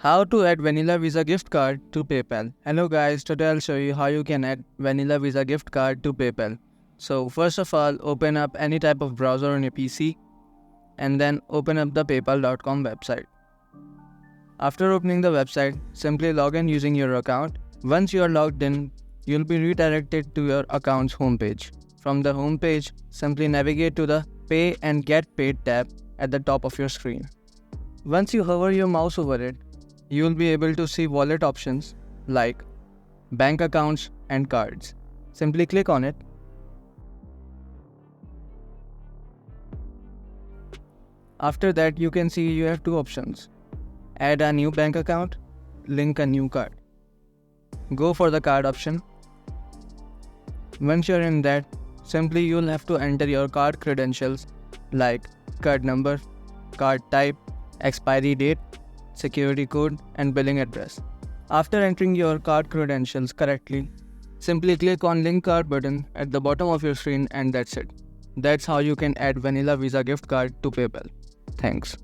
How to add Vanilla Visa gift card to PayPal. Hello guys, today I'll show you how you can add Vanilla Visa gift card to PayPal. So first of all, open up any type of browser on your PC and then open up the paypal.com website. After opening the website, simply log in using your account. Once you are logged in, you'll be redirected to your account's homepage. From the homepage, simply navigate to the Pay and Get Paid tab at the top of your screen. Once you hover your mouse over it, you will be able to see wallet options like bank accounts and cards. Simply click on it. After that, you can see you have two options: add a new bank account, link a new card. Go for the card option. Once you're in that, simply you'll have to enter your card credentials like card number, card type, expiry date, security code, and billing address. After entering your card credentials correctly, simply click on Link Card button at the bottom of your screen and that's it. That's how you can add Vanilla Visa gift card to PayPal. Thanks.